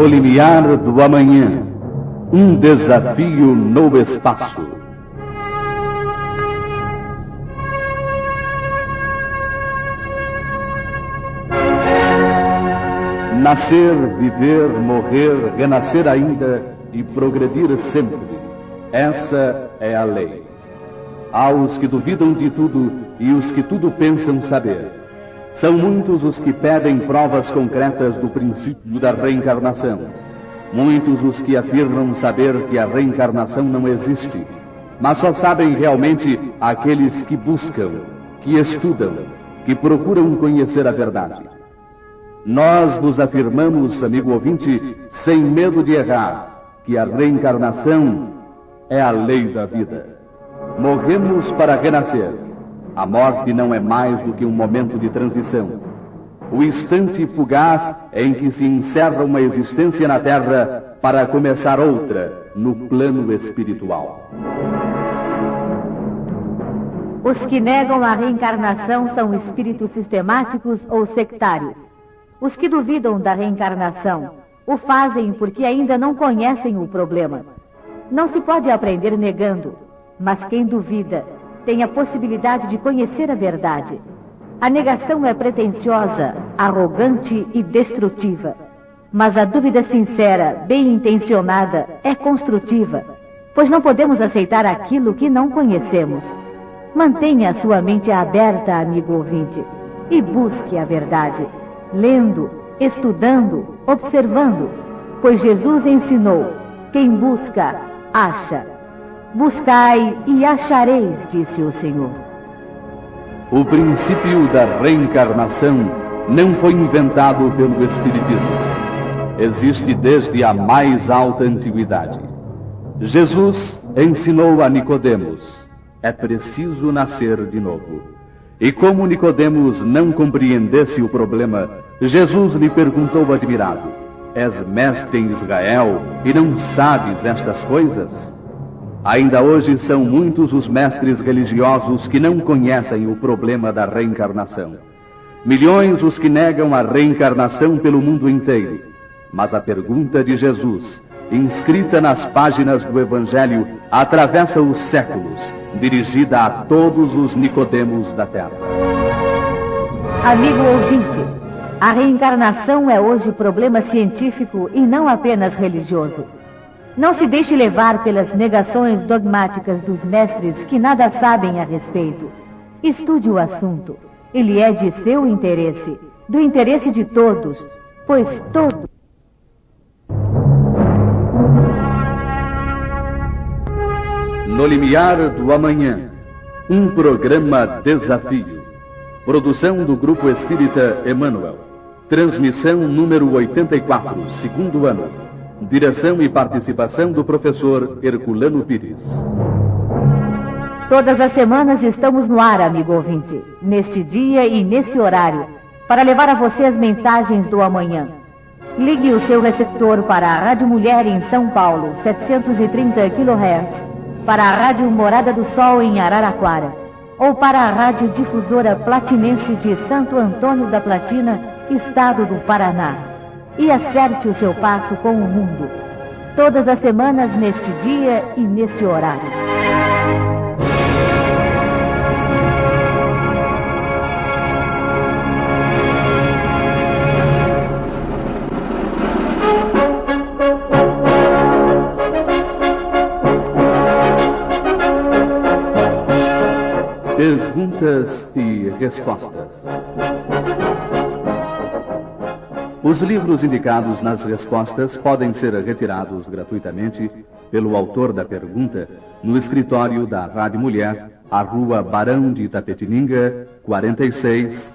No limiar do amanhã, um desafio no espaço. Nascer, viver, morrer, renascer ainda e progredir sempre. Essa é a lei. Há os que duvidam de tudo e os que tudo pensam saber. São muitos os que pedem provas concretas do princípio da reencarnação. Muitos os que afirmam saber que a reencarnação não existe, mas só sabem realmente aqueles que buscam, que estudam, que procuram conhecer a verdade. Nós vos afirmamos, amigo ouvinte, sem medo de errar, que a reencarnação é a lei da vida. Morremos para renascer. A morte não é mais do que um momento de transição. O instante fugaz em que se encerra uma existência na Terra para começar outra no plano espiritual. Os que negam a reencarnação são espíritos sistemáticos ou sectários. Os que duvidam da reencarnação o fazem porque ainda não conhecem o problema. Não se pode aprender negando, mas quem duvida tem a possibilidade de conhecer a verdade. A negação é pretensiosa, arrogante e destrutiva. Mas a dúvida sincera, bem intencionada, é construtiva, pois não podemos aceitar aquilo que não conhecemos. Mantenha a sua mente aberta, amigo ouvinte, e busque a verdade, lendo, estudando, observando, pois Jesus ensinou: quem busca, acha. Buscai e achareis, disse o Senhor. O princípio da reencarnação não foi inventado pelo Espiritismo. Existe desde a mais alta antiguidade. Jesus ensinou a Nicodemos: é preciso nascer de novo. E como Nicodemos não compreendesse o problema, Jesus lhe perguntou admirado: és mestre em Israel e não sabes estas coisas? Ainda hoje são muitos os mestres religiosos que não conhecem o problema da reencarnação. Milhões os que negam a reencarnação pelo mundo inteiro. Mas a pergunta de Jesus, inscrita nas páginas do Evangelho, atravessa os séculos, dirigida a todos os Nicodemos da Terra. Amigo ouvinte, a reencarnação é hoje problema científico e não apenas religioso. Não se deixe levar pelas negações dogmáticas dos mestres que nada sabem a respeito. Estude o assunto. Ele é de seu interesse, do interesse de todos, pois todos... No limiar do amanhã, um programa desafio. Produção do Grupo Espírita Emmanuel. Transmissão número 84, segundo ano. Direção e participação do professor Herculano Pires. Todas as semanas estamos no ar, amigo ouvinte, neste dia e neste horário, para levar a você as mensagens do amanhã. Ligue o seu receptor para a Rádio Mulher em São Paulo, 730 kHz, para a Rádio Morada do Sol em Araraquara, ou para a Rádio Difusora Platinense de Santo Antônio da Platina, Estado do Paraná. E acerte o seu passo com o mundo. Todas as semanas, neste dia e neste horário. Perguntas e respostas. Os livros indicados nas respostas podem ser retirados gratuitamente pelo autor da pergunta no escritório da Rádio Mulher, à Rua Barão de Itapetininga, 46,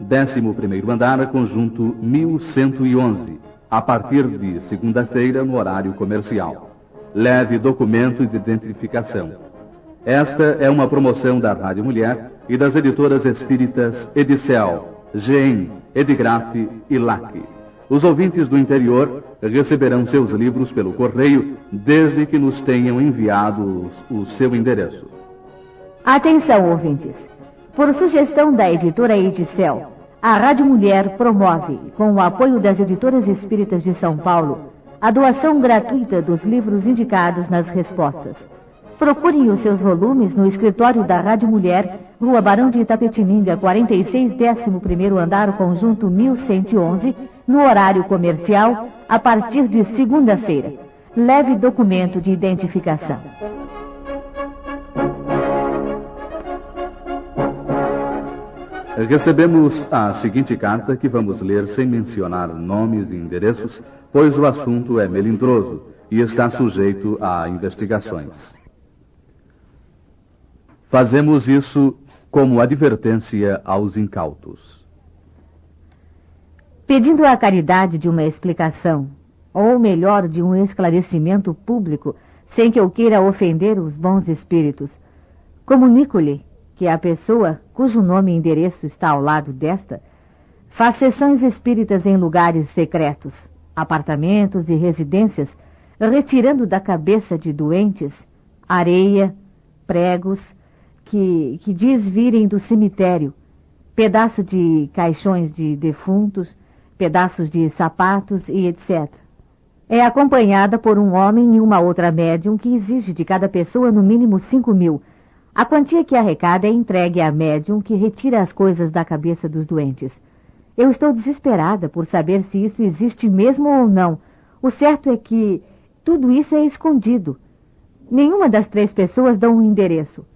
11º andar, conjunto 1111, a partir de segunda-feira no horário comercial. Leve documento de identificação. Esta é uma promoção da Rádio Mulher e das editoras espíritas Edicel, GEM, Edigraf e LAC. Os ouvintes do interior receberão seus livros pelo correio, desde que nos tenham enviado o seu endereço. Atenção, ouvintes! Por sugestão da editora Edicel, A Rádio Mulher promove, com o apoio das Editoras Espíritas de São Paulo, a doação gratuita dos livros indicados nas respostas. Procurem os seus volumes no escritório da Rádio Mulher, Rua Barão de Itapetininga, 46, 11º andar, conjunto 1111, no horário comercial, a partir de segunda-feira. Leve documento de identificação. Recebemos a seguinte carta que vamos ler sem mencionar nomes e endereços, pois o assunto é melindroso e está sujeito a investigações. Fazemos isso como advertência aos incautos. Pedindo a caridade de uma explicação, ou melhor, de um esclarecimento público, sem que eu queira ofender os bons espíritos, comunico-lhe que a pessoa, cujo nome e endereço está ao lado desta, faz sessões espíritas em lugares secretos, apartamentos e residências, retirando da cabeça de doentes areia, pregos, que diz virem do cemitério, pedaço de caixões de defuntos, pedaços de sapatos e etc. É acompanhada por um homem e uma outra médium que exige de cada pessoa no mínimo 5.000. A quantia que arrecada é entregue à médium que retira as coisas da cabeça dos doentes. Eu estou desesperada por saber se isso existe mesmo ou não. O certo é que tudo isso é escondido. Nenhuma das 3 pessoas dão um endereço.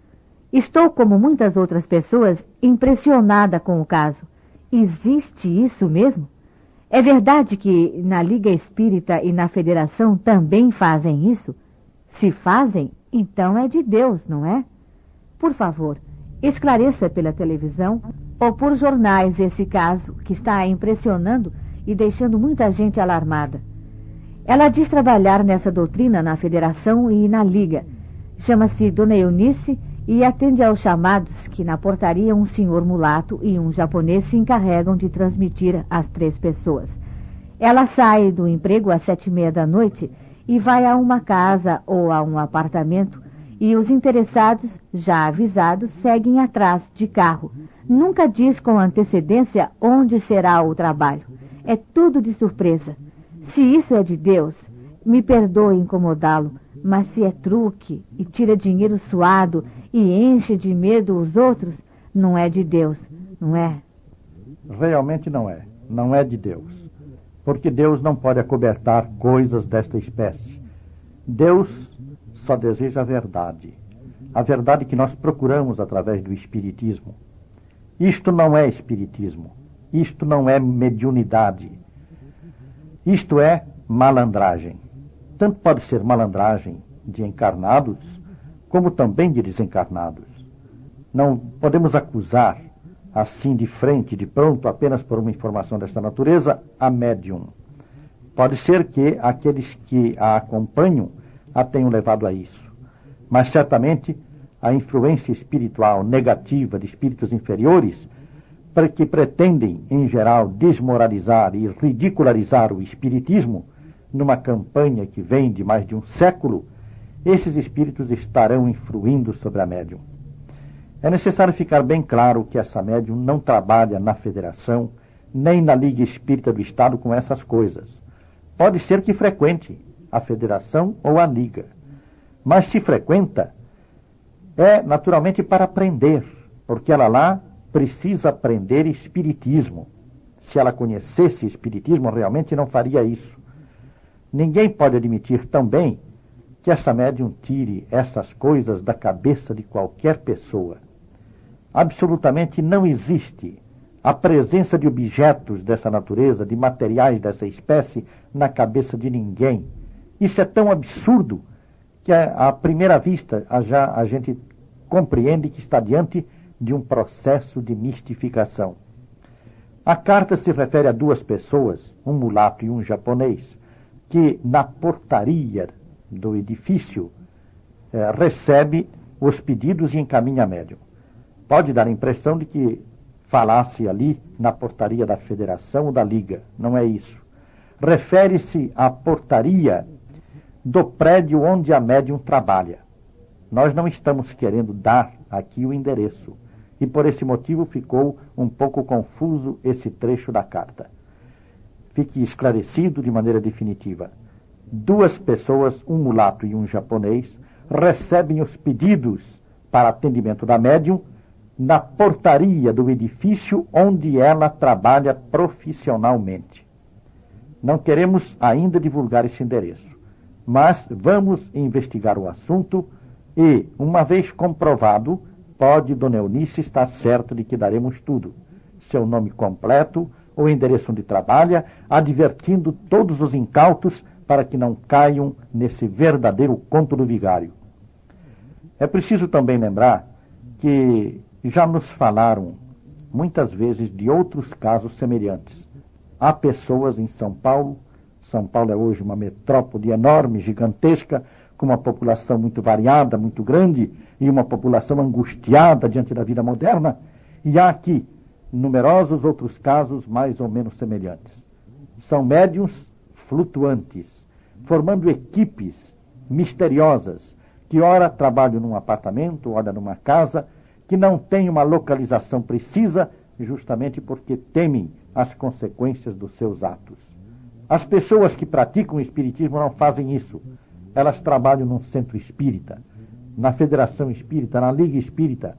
Estou, como muitas outras pessoas, impressionada com o caso. Existe isso mesmo? É verdade que na Liga Espírita e na Federação também fazem isso? Se fazem, então é de Deus, não é? Por favor, esclareça pela televisão ou por jornais esse caso que está impressionando e deixando muita gente alarmada. Ela diz trabalhar nessa doutrina na Federação e na Liga. Chama-se Dona Eunice e atende aos chamados que na portaria um senhor mulato e um japonês se encarregam de transmitir às 3 pessoas. Ela sai do emprego às 7:30 da noite e vai a uma casa ou a um apartamento e os interessados, já avisados, seguem atrás de carro. Nunca diz com antecedência onde será o trabalho. É tudo de surpresa. Se isso é de Deus, me perdoe incomodá-lo, mas se é truque e tira dinheiro suado e enche de medo os outros, não é de Deus, não é? Realmente não é. Não é de Deus. Porque Deus não pode acobertar coisas desta espécie. Deus só deseja a verdade que nós procuramos através do Espiritismo. Isto não é Espiritismo, isto não é mediunidade, isto é malandragem. Tanto pode ser malandragem de encarnados, como também de desencarnados. Não podemos acusar, assim de frente, de pronto, apenas por uma informação desta natureza, a médium. Pode ser que aqueles que a acompanham a tenham levado a isso. Mas certamente a influência espiritual negativa de espíritos inferiores, que pretendem, em geral, desmoralizar e ridicularizar o espiritismo, numa campanha que vem de mais de um século, esses espíritos estarão influindo sobre a médium. É necessário ficar bem claro que essa médium não trabalha na Federação, nem na Liga Espírita do Estado com essas coisas. Pode ser que frequente a Federação ou a Liga, mas se frequenta, é naturalmente para aprender, porque ela lá precisa aprender Espiritismo. Se ela conhecesse Espiritismo, realmente não faria isso. Ninguém pode admitir também que essa médium tire essas coisas da cabeça de qualquer pessoa. Absolutamente não existe a presença de objetos dessa natureza, de materiais dessa espécie, na cabeça de ninguém. Isso é tão absurdo que à primeira vista a gente compreende que está diante de um processo de mistificação. A carta se refere a 2 pessoas, um mulato e um japonês, que na portaria do edifício recebe os pedidos e encaminha a médium. Pode dar a impressão de que falasse ali na portaria da Federação ou da Liga. Não é isso. Refere-se à portaria do prédio onde a médium trabalha. Nós não estamos querendo dar aqui o endereço. e por esse motivo ficou um pouco confuso esse trecho da carta. Fique esclarecido de maneira definitiva. 2 pessoas, um mulato e um japonês, recebem os pedidos para atendimento da médium na portaria do edifício onde ela trabalha profissionalmente. Não queremos ainda divulgar esse endereço, mas vamos investigar o assunto e, uma vez comprovado, pode Dona Eunice estar certa de que daremos tudo. Seu nome completo, o endereço onde trabalha, advertindo todos os incautos para que não caiam nesse verdadeiro conto do vigário. É preciso também lembrar que já nos falaram muitas vezes de outros casos semelhantes. Há pessoas em São Paulo é hoje uma metrópole enorme, gigantesca, com uma população muito variada, muito grande, e uma população angustiada diante da vida moderna, e há aqui numerosos outros casos mais ou menos semelhantes. São médiuns flutuantes, formando equipes misteriosas, que ora trabalham num apartamento, ora numa casa, que não tem uma localização precisa, justamente porque temem as consequências dos seus atos. As pessoas que praticam o espiritismo não fazem isso. Elas trabalham num centro espírita, na Federação Espírita, na Liga Espírita,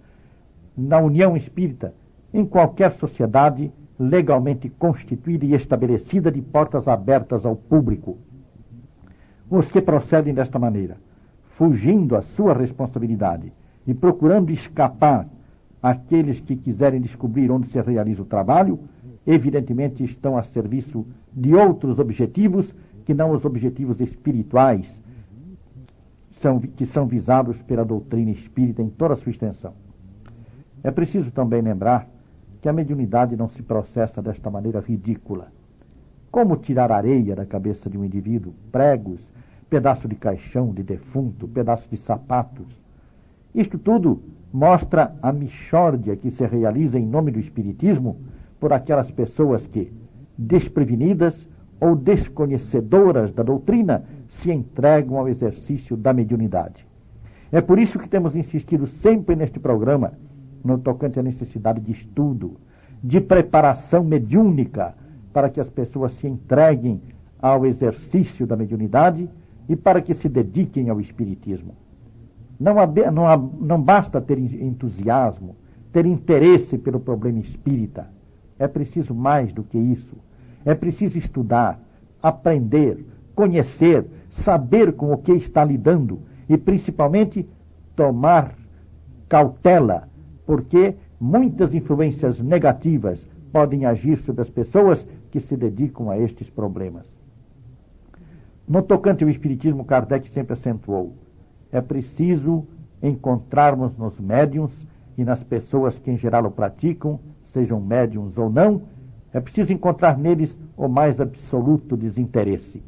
na União Espírita, em qualquer sociedade legalmente constituída e estabelecida de portas abertas ao público. Os que procedem desta maneira, fugindo à sua responsabilidade e procurando escapar àqueles que quiserem descobrir onde se realiza o trabalho, evidentemente estão a serviço de outros objetivos que não os objetivos espirituais que são visados pela doutrina espírita em toda a sua extensão. É preciso também lembrar que a mediunidade não se processa desta maneira ridícula. Como tirar areia da cabeça de um indivíduo, pregos, pedaço de caixão de defunto, pedaço de sapatos? Isto tudo mostra a mixórdia que se realiza em nome do espiritismo por aquelas pessoas que, desprevenidas ou desconhecedoras da doutrina, se entregam ao exercício da mediunidade. É por isso que temos insistido sempre neste programa no tocante à necessidade de estudo, de preparação mediúnica, para que as pessoas se entreguem ao exercício da mediunidade e para que se dediquem ao espiritismo. Não basta ter entusiasmo, ter interesse pelo problema espírita. É preciso mais do que isso. É preciso estudar, aprender, conhecer, saber com o que está lidando e, principalmente, tomar cautela, porque muitas influências negativas podem agir sobre as pessoas que se dedicam a estes problemas. No tocante ao espiritismo, Kardec sempre acentuou: é preciso encontrarmos nos médiuns e nas pessoas que em geral o praticam, sejam médiuns ou não, é preciso encontrar neles o mais absoluto desinteresse.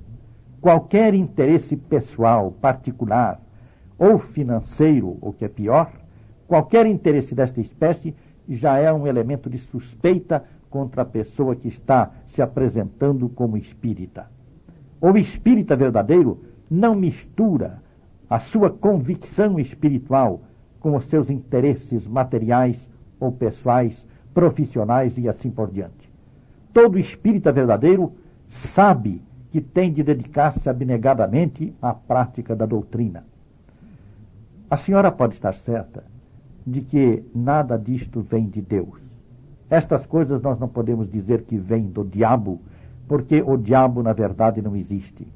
Qualquer interesse pessoal, particular ou financeiro, o que é pior, qualquer interesse desta espécie já é um elemento de suspeita contra a pessoa que está se apresentando como espírita. O espírita verdadeiro não mistura a sua convicção espiritual com os seus interesses materiais ou pessoais, profissionais e assim por diante. Todo espírita verdadeiro sabe que tem de dedicar-se abnegadamente à prática da doutrina. A senhora pode estar certa de que nada disto vem de Deus. Estas coisas nós não podemos dizer que vêm do diabo, porque o diabo, na verdade, não existe.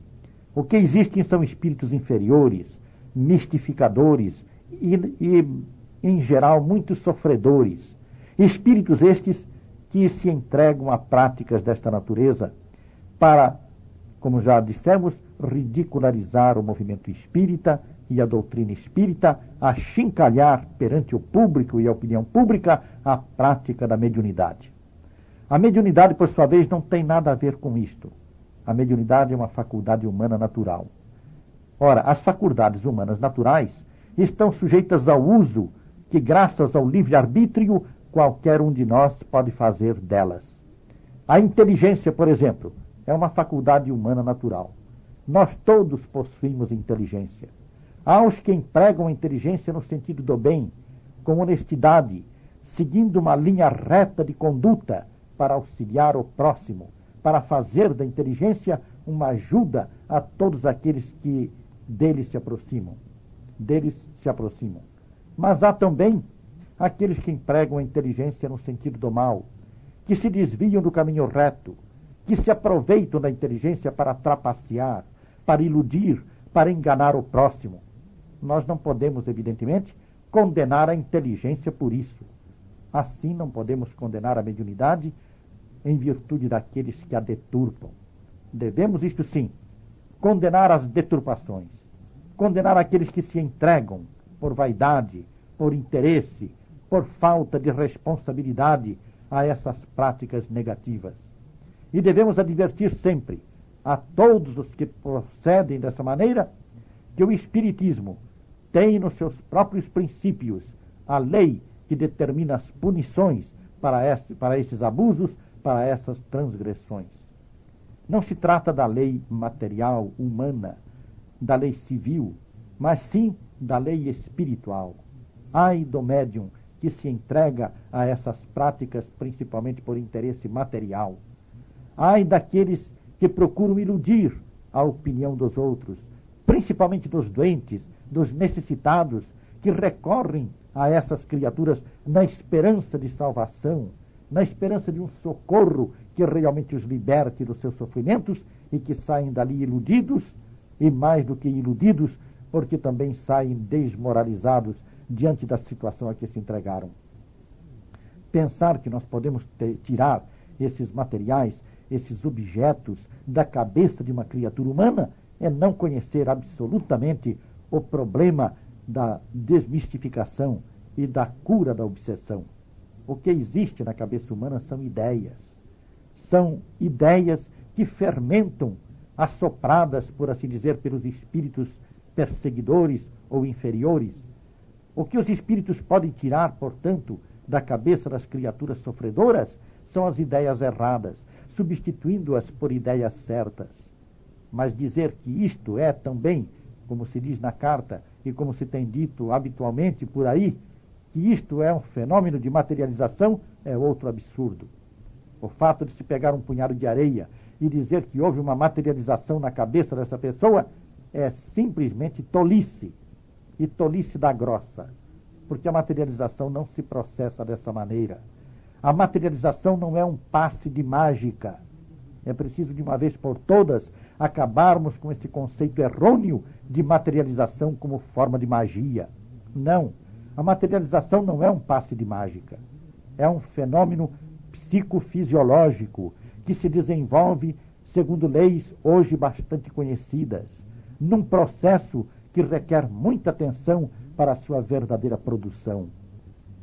O que existem são espíritos inferiores, mistificadores e em geral, muito sofredores. Espíritos estes que se entregam a práticas desta natureza para, como já dissemos, ridicularizar o movimento espírita e a doutrina espírita, achincalhar perante o público e a opinião pública a prática da mediunidade. A mediunidade, por sua vez, não tem nada a ver com isto. A mediunidade é uma faculdade humana natural. Ora, as faculdades humanas naturais estão sujeitas ao uso que, graças ao livre-arbítrio, qualquer um de nós pode fazer delas. A inteligência, por exemplo, é uma faculdade humana natural. Nós todos possuímos inteligência. Há os que empregam a inteligência no sentido do bem, com honestidade, seguindo uma linha reta de conduta para auxiliar o próximo, para fazer da inteligência uma ajuda a todos aqueles que deles se aproximam. Mas há também aqueles que empregam a inteligência no sentido do mal, que se desviam do caminho reto, que se aproveitam da inteligência para trapacear, para iludir, para enganar o próximo. Nós não podemos, evidentemente, condenar a inteligência por isso. Assim não podemos condenar a mediunidade em virtude daqueles que a deturpam. Devemos, isto sim, condenar as deturpações, condenar aqueles que se entregam por vaidade, por interesse, por falta de responsabilidade a essas práticas negativas. E devemos advertir sempre a todos os que procedem dessa maneira que o Espiritismo tem nos seus próprios princípios a lei que determina as punições para esses abusos, para essas transgressões. Não se trata da lei material, humana, da lei civil, mas sim da lei espiritual. Ai do médium que se entrega a essas práticas, principalmente por interesse material. Ai daqueles que procuram iludir a opinião dos outros, principalmente dos doentes, dos necessitados, que recorrem a essas criaturas na esperança de salvação, na esperança de um socorro que realmente os liberte dos seus sofrimentos e que saem dali iludidos, e mais do que iludidos, porque também saem desmoralizados diante da situação a que se entregaram. Pensar que nós podemos tirar esses materiais, esses objetos da cabeça de uma criatura humana é não conhecer absolutamente o problema da desmistificação e da cura da obsessão. O que existe na cabeça humana são ideias. São ideias que fermentam, assopradas, por assim dizer, pelos espíritos perseguidores ou inferiores. O que os espíritos podem tirar, portanto, da cabeça das criaturas sofredoras são as ideias erradas, substituindo-as por ideias certas. Mas dizer que isto é também, como se diz na carta e como se tem dito habitualmente por aí, que isto é um fenômeno de materialização é outro absurdo. O fato de se pegar um punhado de areia e dizer que houve uma materialização na cabeça dessa pessoa é simplesmente tolice, e tolice da grossa, porque a materialização não se processa dessa maneira. A materialização não é um passe de mágica. É preciso, de uma vez por todas, acabarmos com esse conceito errôneo de materialização como forma de magia. Não, a materialização não é um passe de mágica. É um fenômeno psicofisiológico que se desenvolve segundo leis hoje bastante conhecidas, num processo que requer muita atenção para a sua verdadeira produção.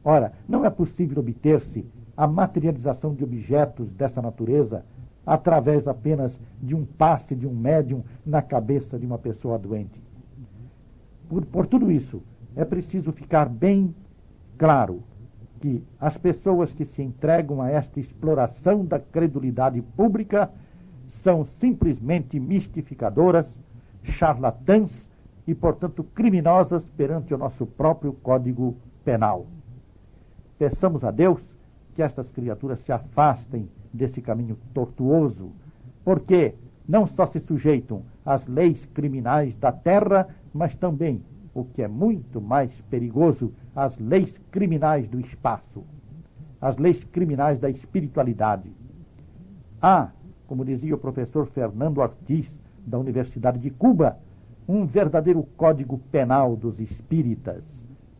Ora, não é possível obter-se a materialização de objetos dessa natureza através apenas de um passe de um médium na cabeça de uma pessoa doente. Por tudo isso, é preciso ficar bem claro que as pessoas que se entregam a esta exploração da credulidade pública são simplesmente mistificadoras, charlatãs e, portanto, criminosas perante o nosso próprio Código Penal. Peçamos a Deus que estas criaturas se afastem desse caminho tortuoso, porque não só se sujeitam às leis criminais da terra, mas também, o que é muito mais perigoso, às leis criminais do espaço, às leis criminais da espiritualidade. Há, como dizia o professor Fernando Ortiz, da Universidade de Cuba, um verdadeiro código penal dos espíritas,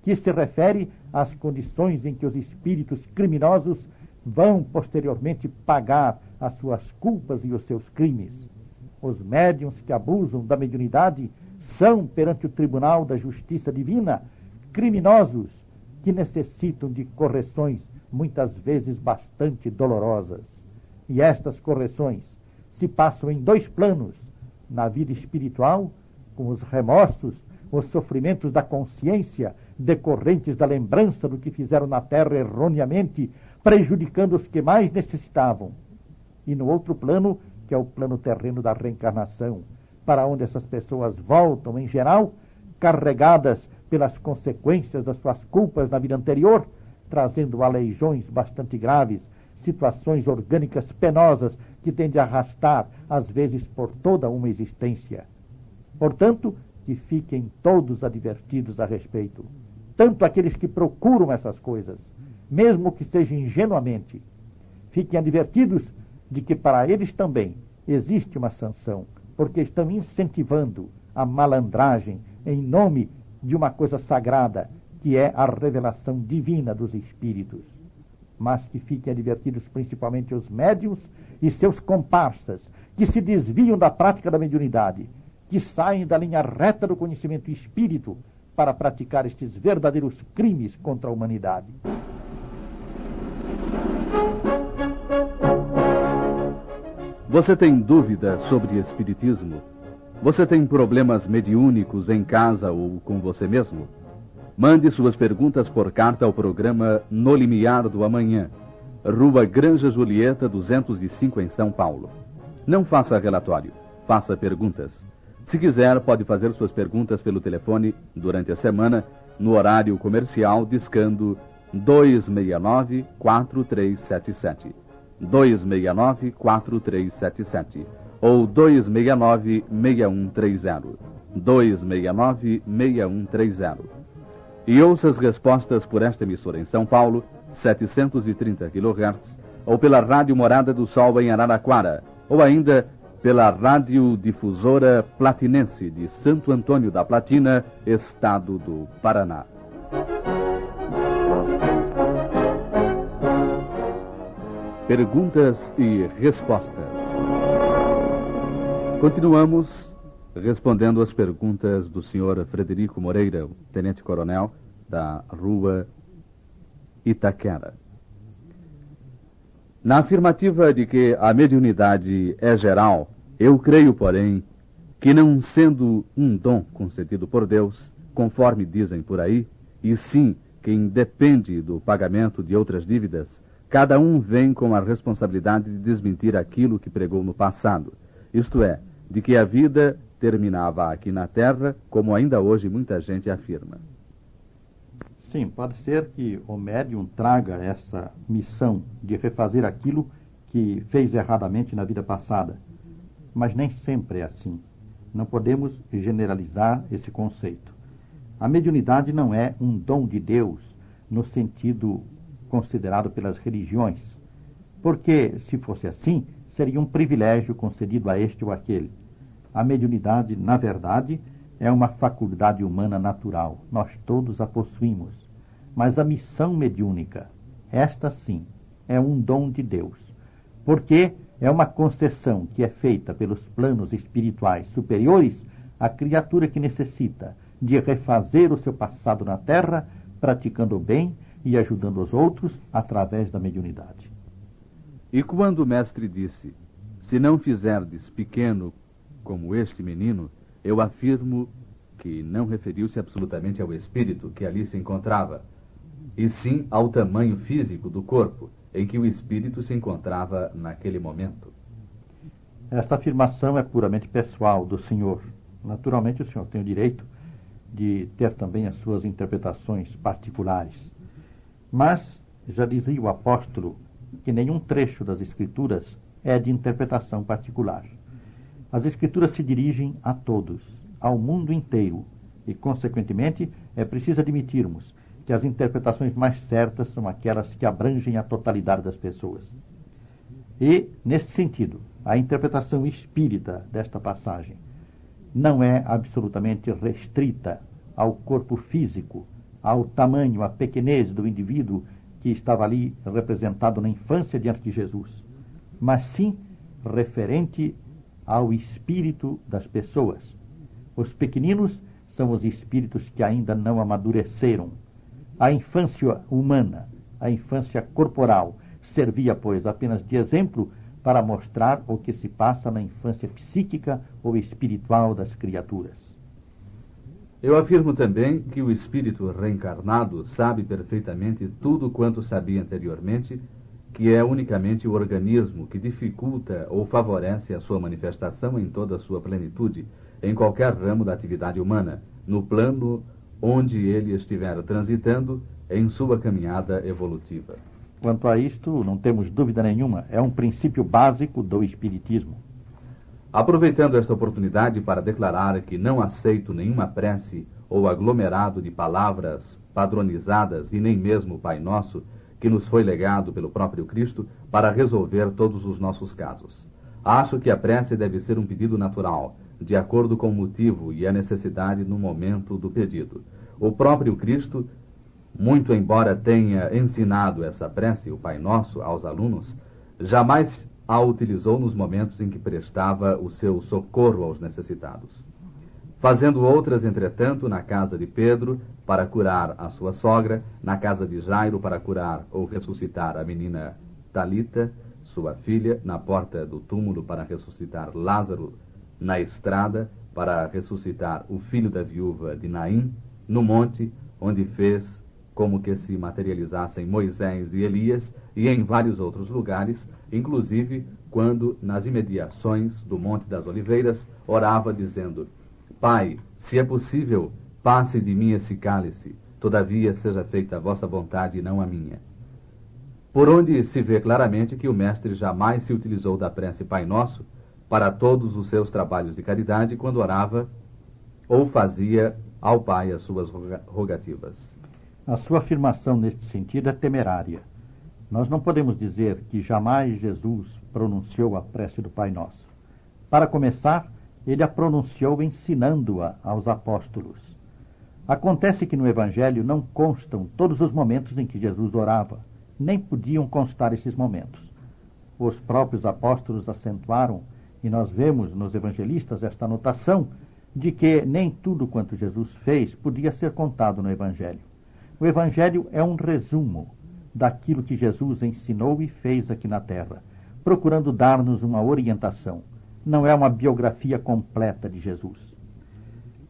que se refere às condições em que os espíritos criminosos vão posteriormente pagar as suas culpas e os seus crimes. Os médiuns que abusam da mediunidade são, perante o Tribunal da Justiça Divina, criminosos que necessitam de correções, muitas vezes bastante dolorosas. E estas correções se passam em dois planos: na vida espiritual, com os remorsos, os sofrimentos da consciência decorrentes da lembrança do que fizeram na terra erroneamente, prejudicando os que mais necessitavam. E no outro plano, que é o plano terreno da reencarnação, para onde essas pessoas voltam, em geral, carregadas pelas consequências das suas culpas na vida anterior, trazendo aleijões bastante graves, situações orgânicas penosas que têm de arrastar, às vezes, por toda uma existência. Portanto, que fiquem todos advertidos a respeito, tanto aqueles que procuram essas coisas, mesmo que seja ingenuamente, fiquem advertidos de que para eles também existe uma sanção, porque estão incentivando a malandragem em nome de uma coisa sagrada, que é a revelação divina dos espíritos. Mas que fiquem advertidos principalmente os médiuns e seus comparsas, que se desviam da prática da mediunidade, que saem da linha reta do conhecimento espírito para praticar estes verdadeiros crimes contra a humanidade. Você tem dúvida sobre espiritismo? Você tem problemas mediúnicos em casa ou com você mesmo? Mande suas perguntas por carta ao programa No Limiar do Amanhã, Rua Granja Julieta, 205, em São Paulo. Não faça relatório, faça perguntas. Se quiser, pode fazer suas perguntas pelo telefone durante a semana, no horário comercial, discando 269-4377. 269-4377 ou 269-6130. 269-6130. E ouça as respostas por esta emissora em São Paulo, 730 kHz, ou pela Rádio Morada do Sol em Araraquara, ou ainda pela Radiodifusora Platinense de Santo Antônio da Platina, Estado do Paraná. Perguntas e respostas. Continuamos respondendo as perguntas do senhor Frederico Moreira, tenente-coronel da Rua Itaquera. Na afirmativa de que a mediunidade é geral, eu creio, porém, que não sendo um dom concedido por Deus, conforme dizem por aí, e sim que independe do pagamento de outras dívidas, cada um vem com a responsabilidade de desmentir aquilo que pregou no passado, isto é, de que a vida terminava aqui na Terra, como ainda hoje muita gente afirma. Sim, pode ser que o médium traga essa missão de refazer aquilo que fez erradamente na vida passada, mas nem sempre é assim. Não podemos generalizar esse conceito. A mediunidade não é um dom de Deus no sentido considerado pelas religiões, porque, se fosse assim, seria um privilégio concedido a este ou aquele. A mediunidade, na verdade, é uma faculdade humana natural. Nós todos a possuímos. Mas a missão mediúnica, esta sim, é um dom de Deus, porque é uma concessão que é feita pelos planos espirituais superiores à criatura que necessita de refazer o seu passado na Terra, praticando o bem e ajudando os outros através da mediunidade. E quando o mestre disse, se não fizerdes pequeno como este menino, eu afirmo que não referiu-se absolutamente ao espírito que ali se encontrava, e sim ao tamanho físico do corpo em que o espírito se encontrava naquele momento. Esta afirmação é puramente pessoal do senhor. Naturalmente o senhor tem o direito de ter também as suas interpretações particulares. Mas, já dizia o apóstolo, que nenhum trecho das Escrituras é de interpretação particular. As Escrituras se dirigem a todos, ao mundo inteiro, e, consequentemente, é preciso admitirmos que as interpretações mais certas são aquelas que abrangem a totalidade das pessoas. E, nesse sentido, a interpretação espírita desta passagem não é absolutamente restrita ao corpo físico, ao tamanho, à pequenez do indivíduo que estava ali representado na infância diante de Jesus, mas sim referente ao espírito das pessoas. Os pequeninos são os espíritos que ainda não amadureceram. A infância humana, a infância corporal, servia, pois, apenas de exemplo para mostrar o que se passa na infância psíquica ou espiritual das criaturas. Eu afirmo também que o espírito reencarnado sabe perfeitamente tudo quanto sabia anteriormente, que é unicamente o organismo que dificulta ou favorece a sua manifestação em toda a sua plenitude, em qualquer ramo da atividade humana, no plano onde ele estiver transitando, em sua caminhada evolutiva. Quanto a isto, não temos dúvida nenhuma, é um princípio básico do Espiritismo. Aproveitando esta oportunidade para declarar que não aceito nenhuma prece ou aglomerado de palavras padronizadas e nem mesmo o Pai Nosso, que nos foi legado pelo próprio Cristo, para resolver todos os nossos casos. Acho que a prece deve ser um pedido natural, de acordo com o motivo e a necessidade no momento do pedido. O próprio Cristo, muito embora tenha ensinado essa prece, o Pai Nosso, aos alunos, jamais a utilizou nos momentos em que prestava o seu socorro aos necessitados. Fazendo outras, entretanto, na casa de Pedro, para curar a sua sogra, na casa de Jairo, para curar ou ressuscitar a menina Talita, sua filha, na porta do túmulo, para ressuscitar Lázaro, na estrada, para ressuscitar o filho da viúva de Naim, no monte, onde fez como que se materializassem Moisés e Elias, e em vários outros lugares, inclusive quando, nas imediações do Monte das Oliveiras, orava dizendo: Pai, se é possível, passe de mim esse cálice, todavia seja feita a vossa vontade e não a minha. Por onde se vê claramente que o mestre jamais se utilizou da prece Pai Nosso para todos os seus trabalhos de caridade quando orava ou fazia ao Pai as suas rogativas. A sua afirmação neste sentido é temerária. Nós não podemos dizer que jamais Jesus pronunciou a prece do Pai Nosso. Para começar, ele a pronunciou ensinando-a aos apóstolos. Acontece que no Evangelho não constam todos os momentos em que Jesus orava, nem podiam constar esses momentos. Os próprios apóstolos acentuaram, e nós vemos nos evangelistas esta anotação, de que nem tudo quanto Jesus fez podia ser contado no Evangelho. O Evangelho é um resumo daquilo que Jesus ensinou e fez aqui na Terra, procurando dar-nos uma orientação. Não é uma biografia completa de Jesus.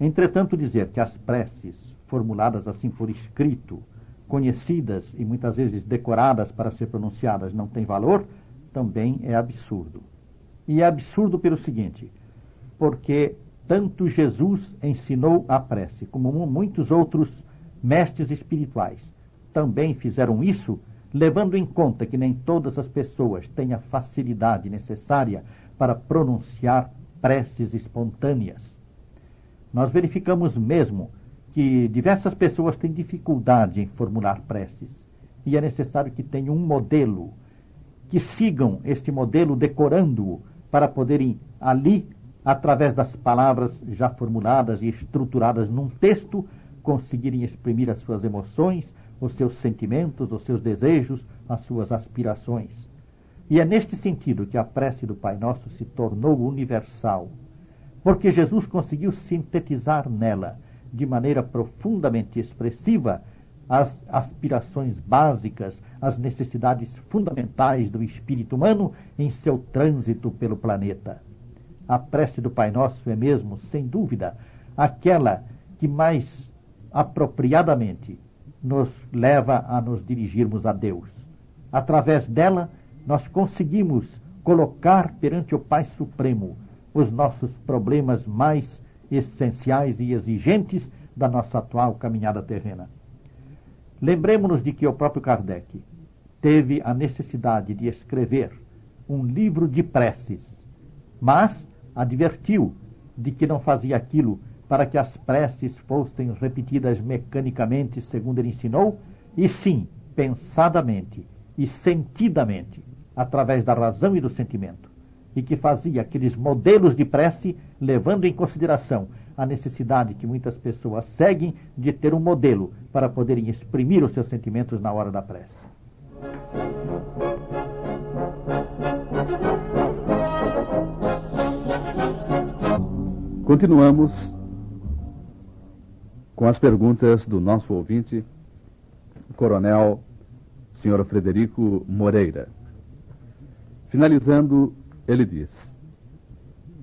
Entretanto, dizer que as preces, formuladas assim por escrito, conhecidas e muitas vezes decoradas para ser pronunciadas, não têm valor, também é absurdo. E é absurdo pelo seguinte, porque tanto Jesus ensinou a prece, como muitos outros mestres espirituais também fizeram isso, levando em conta que nem todas as pessoas têm a facilidade necessária para pronunciar preces espontâneas. Nós verificamos mesmo que diversas pessoas têm dificuldade em formular preces, e é necessário que tenham um modelo, que sigam este modelo decorando-o, para poderem ali, através das palavras já formuladas e estruturadas num texto, conseguirem exprimir as suas emoções, os seus sentimentos, os seus desejos, as suas aspirações. E é neste sentido que a prece do Pai Nosso se tornou universal, porque Jesus conseguiu sintetizar nela, de maneira profundamente expressiva, as aspirações básicas, as necessidades fundamentais do espírito humano em seu trânsito pelo planeta. A prece do Pai Nosso é mesmo, sem dúvida, aquela que mais apropriadamente nos leva a nos dirigirmos a Deus. Através dela, nós conseguimos colocar perante o Pai Supremo os nossos problemas mais essenciais e exigentes da nossa atual caminhada terrena. Lembremos-nos de que o próprio Kardec teve a necessidade de escrever um livro de preces, mas advertiu de que não fazia aquilo para que as preces fossem repetidas mecanicamente, segundo ele ensinou, e sim, pensadamente e sentidamente, através da razão e do sentimento, e que fazia aqueles modelos de prece, levando em consideração a necessidade que muitas pessoas seguem de ter um modelo para poderem exprimir os seus sentimentos na hora da prece. Continuamos com as perguntas do nosso ouvinte, o coronel Sr. Frederico Moreira. Finalizando, ele diz: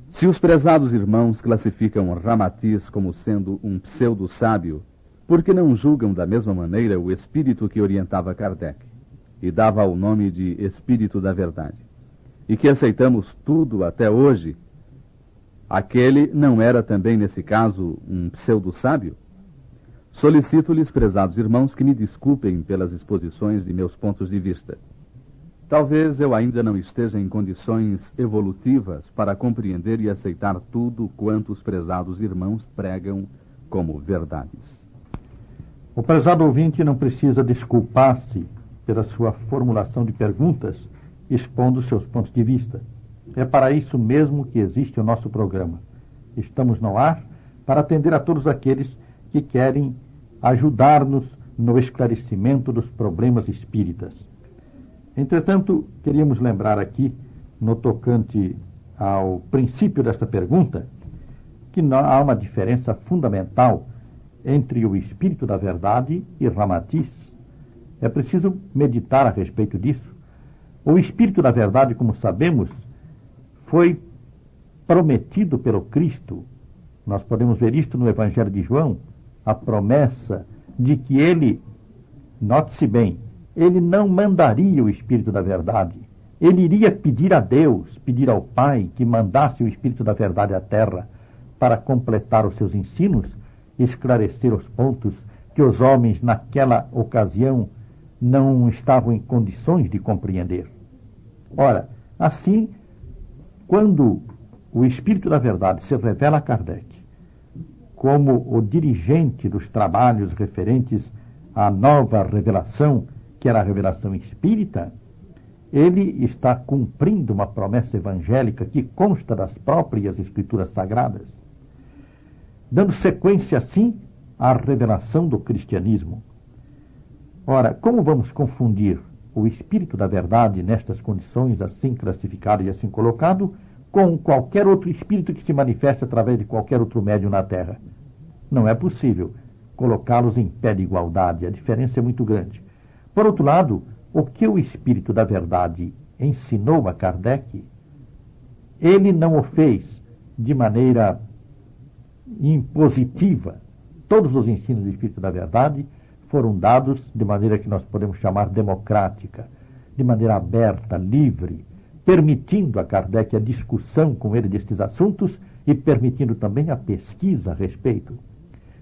se os prezados irmãos classificam Ramatiz como sendo um pseudo-sábio, por que não julgam da mesma maneira o espírito que orientava Kardec e dava o nome de Espírito da Verdade, e que aceitamos tudo até hoje? Aquele não era também, nesse caso, um pseudo-sábio? Solicito-lhes, prezados irmãos, que me desculpem pelas exposições de meus pontos de vista. Talvez eu ainda não esteja em condições evolutivas para compreender e aceitar tudo quanto os prezados irmãos pregam como verdades. O prezado ouvinte não precisa desculpar-se pela sua formulação de perguntas, expondo seus pontos de vista. É para isso mesmo que existe o nosso programa. Estamos no ar para atender a todos aqueles que querem ajudar-nos no esclarecimento dos problemas espíritas. Entretanto, queríamos lembrar aqui, no tocante ao princípio desta pergunta, que há uma diferença fundamental entre o Espírito da Verdade e Ramatiz. É preciso meditar a respeito disso. O Espírito da Verdade, como sabemos, foi prometido pelo Cristo. Nós podemos ver isto no Evangelho de João, a promessa de que ele, note-se bem, ele não mandaria o Espírito da Verdade. Ele iria pedir a Deus, pedir ao Pai, que mandasse o Espírito da Verdade à Terra para completar os seus ensinos, esclarecer os pontos que os homens naquela ocasião não estavam em condições de compreender. Ora, assim, quando o Espírito da Verdade se revela a Kardec como o dirigente dos trabalhos referentes à nova revelação, que era a revelação espírita, ele está cumprindo uma promessa evangélica que consta das próprias Escrituras Sagradas, dando sequência, assim, à revelação do cristianismo. Ora, como vamos confundir o Espírito da Verdade nestas condições assim classificado e assim colocado com qualquer outro Espírito que se manifeste através de qualquer outro médium na Terra? Não é possível colocá-los em pé de igualdade, a diferença é muito grande. Por outro lado, o que o Espírito da Verdade ensinou a Kardec, ele não o fez de maneira impositiva. Todos os ensinos do Espírito da Verdade foram dados de maneira que nós podemos chamar democrática, de maneira aberta, livre, permitindo a Kardec a discussão com ele destes assuntos e permitindo também a pesquisa a respeito.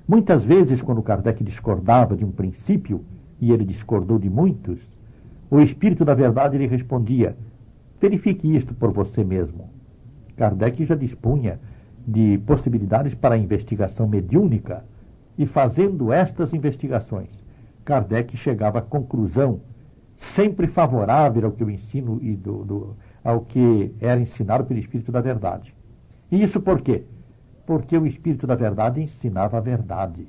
Muitas vezes, quando Kardec discordava de um princípio, e ele discordou de muitos, o Espírito da Verdade lhe respondia: verifique isto por você mesmo. Kardec já dispunha de possibilidades para a investigação mediúnica, e fazendo estas investigações, Kardec chegava à conclusão sempre favorável ao que o ensino e ao que era ensinado pelo Espírito da Verdade. E isso por quê? Porque o Espírito da Verdade ensinava a verdade,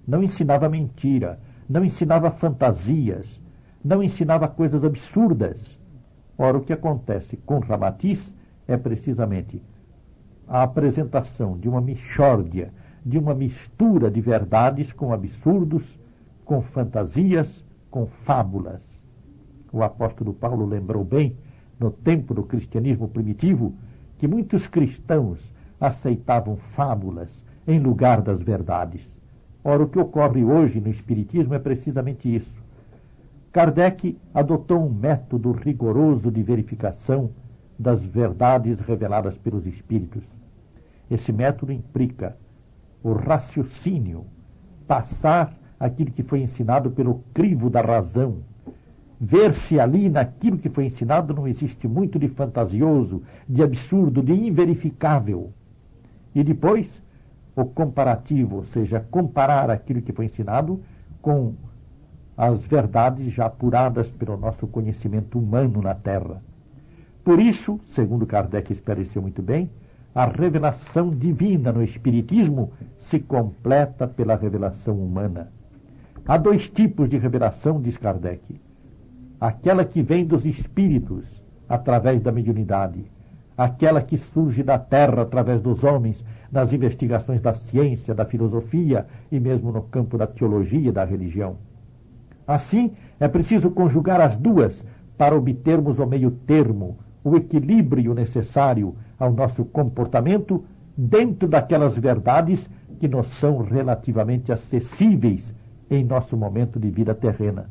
não ensinava mentira, não ensinava fantasias, não ensinava coisas absurdas. Ora, o que acontece com Ramatiz é precisamente a apresentação de uma mixórdia, de uma mistura de verdades com absurdos, com fantasias, com fábulas. O apóstolo Paulo lembrou bem, no tempo do cristianismo primitivo, que muitos cristãos aceitavam fábulas em lugar das verdades. Ora, o que ocorre hoje no Espiritismo é precisamente isso. Kardec adotou um método rigoroso de verificação das verdades reveladas pelos Espíritos. Esse método implica o raciocínio, passar aquilo que foi ensinado pelo crivo da razão, ver se ali naquilo que foi ensinado não existe muito de fantasioso, de absurdo, de inverificável. E depois, o comparativo, ou seja, comparar aquilo que foi ensinado com as verdades já apuradas pelo nosso conhecimento humano na Terra. Por isso, segundo Kardec esclareceu muito bem, a revelação divina no Espiritismo se completa pela revelação humana. Há dois tipos de revelação, diz Kardec. Aquela que vem dos espíritos, através da mediunidade. Aquela que surge da terra, através dos homens, nas investigações da ciência, da filosofia e mesmo no campo da teologia e da religião. Assim, é preciso conjugar as duas para obtermos o meio termo, o equilíbrio necessário ao nosso comportamento dentro daquelas verdades que nos são relativamente acessíveis em nosso momento de vida terrena.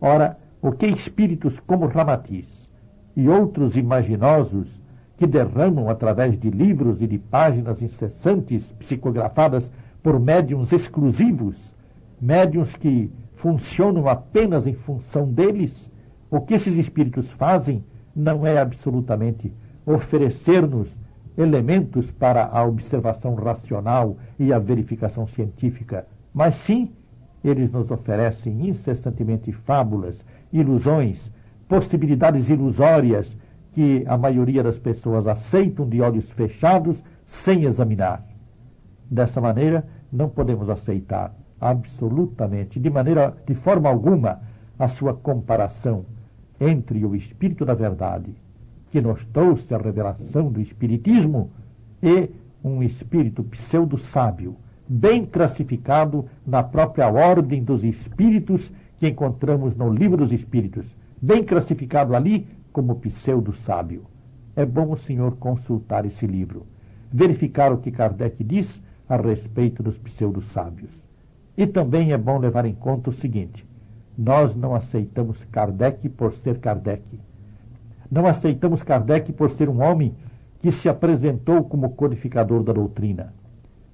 Ora, o que espíritos como Ramatiz e outros imaginosos que derramam através de livros e de páginas incessantes psicografadas por médiuns exclusivos, médiuns que funcionam apenas em função deles. O que esses espíritos fazem não é absolutamente oferecer-nos elementos para a observação racional e a verificação científica, mas sim, eles nos oferecem incessantemente fábulas, ilusões, possibilidades ilusórias que a maioria das pessoas aceitam de olhos fechados sem examinar. Dessa maneira, não podemos aceitar absolutamente, de forma alguma, a sua comparação entre o Espírito da Verdade, que nos trouxe a revelação do Espiritismo, e um espírito pseudo-sábio, bem classificado na própria ordem dos espíritos que encontramos no Livro dos Espíritos, bem classificado ali como pseudo-sábio. É bom o senhor consultar esse livro, verificar o que Kardec diz a respeito dos pseudo-sábios. E também é bom levar em conta o seguinte: nós não aceitamos Kardec por ser Kardec. Não aceitamos Kardec por ser um homem que se apresentou como codificador da doutrina.